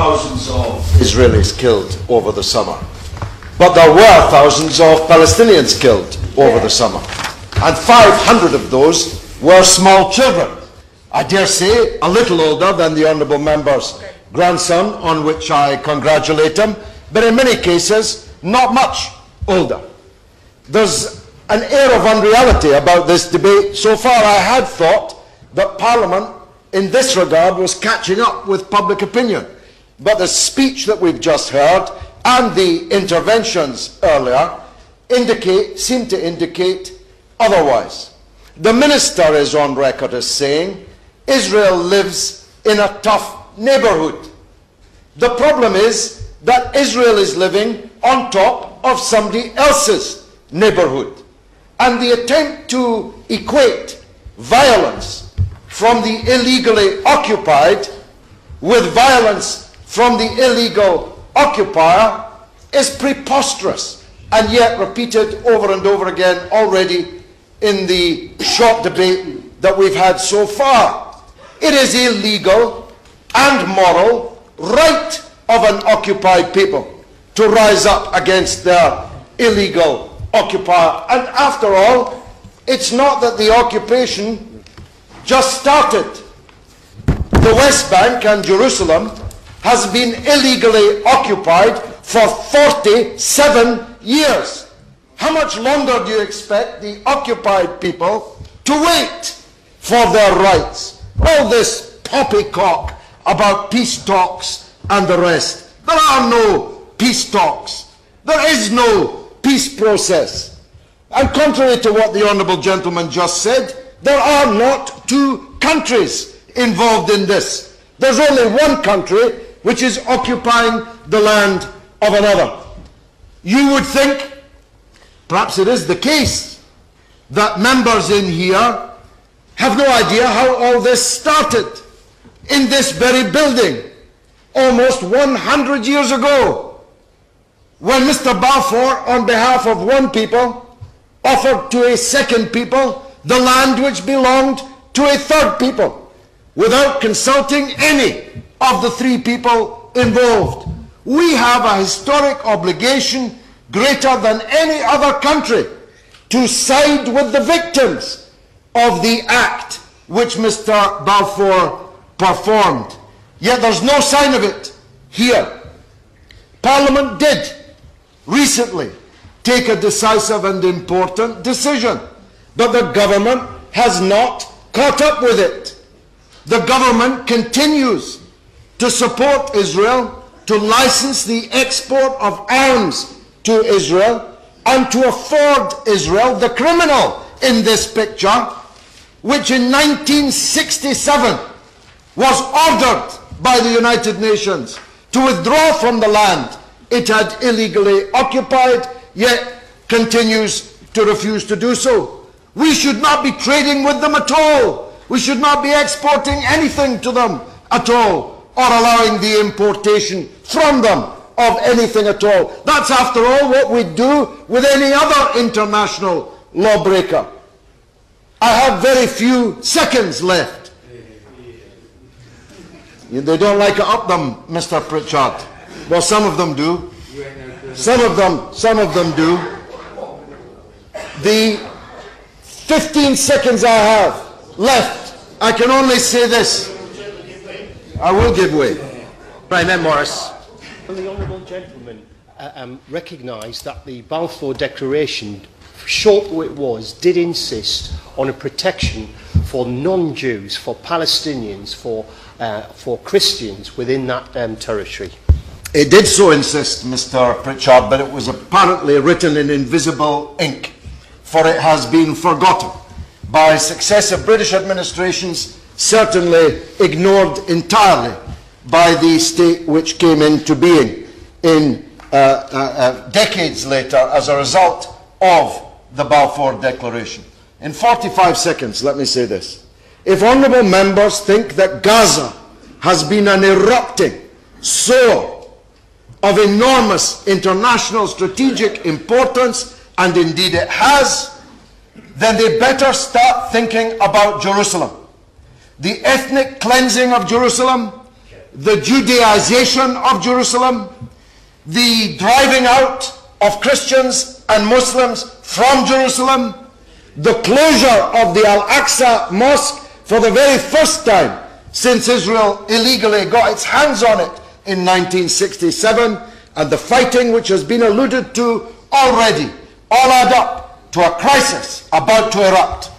thousands of Israelis killed over the summer, but there were thousands of Palestinians killed over the summer, and 500 of those were small children. I dare say a little older than the honourable member's grandson, on which I congratulate him, but in many cases not much older. There's an air of unreality about this debate. So far I had thought that Parliament in this regard was catching up with public opinion, but the speech that we've just heard and the interventions earlier seem to indicate otherwise. The minister is on record as saying Israel lives in a tough neighbourhood. The problem is that Israel is living on top of somebody else's neighbourhood. And the attempt to equate violence from the illegally occupied with violence from the illegal occupier is preposterous, and yet repeated over and over again already in the short debate that we've had so far. It is illegal and moral right of an occupied people to rise up against their illegal occupier. And after all, it's not that the occupation just started. The West Bank and Jerusalem has been illegally occupied for 47 years. How much longer do you expect the occupied people to wait for their rights? All this poppycock about peace talks and the rest. There are no peace talks. There is no peace process. And contrary to what the honourable gentleman just said, there are not two countries involved in this. There's only one country which is occupying the land of another. You would think, perhaps it is the case, that members in here have no idea how all this started in this very building almost 100 years ago, when Mr. Balfour, on behalf of one people, offered to a second people the land which belonged to a third people, without consulting any of the three people involved. We have a historic obligation greater than any other country to side with the victims of the act which Mr. Balfour performed. Yet there's no sign of it here. Parliament did recently take a decisive and important decision, but the government has not caught up with it. The government continues to support Israel, to license the export of arms to Israel, and to afford Israel, the criminal in this picture, which in 1967 was ordered by the United Nations to withdraw from the land it had illegally occupied, yet continues to refuse to do so. We should not be trading with them at all. We should not be exporting anything to them at all, or allowing the importation from them of anything at all. That's, after all, what we do with any other international lawbreaker. I have very few seconds left. They don't like it up them, Mr. Pritchard. Well, some of them do. Some of them do. The 15 seconds I have left, I can only say this. I will give way. Right, Morris. Will the honourable gentleman recognise that the Balfour Declaration, short though it was, did insist on a protection for non-Jews, for Palestinians, for Christians within that territory? It did so insist, Mr. Pritchard, but it was apparently written in invisible ink, for it has been forgotten by successive British administrations, certainly ignored entirely by the state which came into being in decades later as a result of the Balfour Declaration. In 45 seconds, let me say this. If honourable members think that Gaza has been an erupting sore of enormous international strategic importance, and indeed it has, then they better start thinking about Jerusalem. The ethnic cleansing of Jerusalem, the Judaization of Jerusalem, the driving out of Christians and Muslims from Jerusalem, the closure of the Al-Aqsa Mosque for the very first time since Israel illegally got its hands on it in 1967, and the fighting which has been alluded to already, all add up to a crisis about to erupt.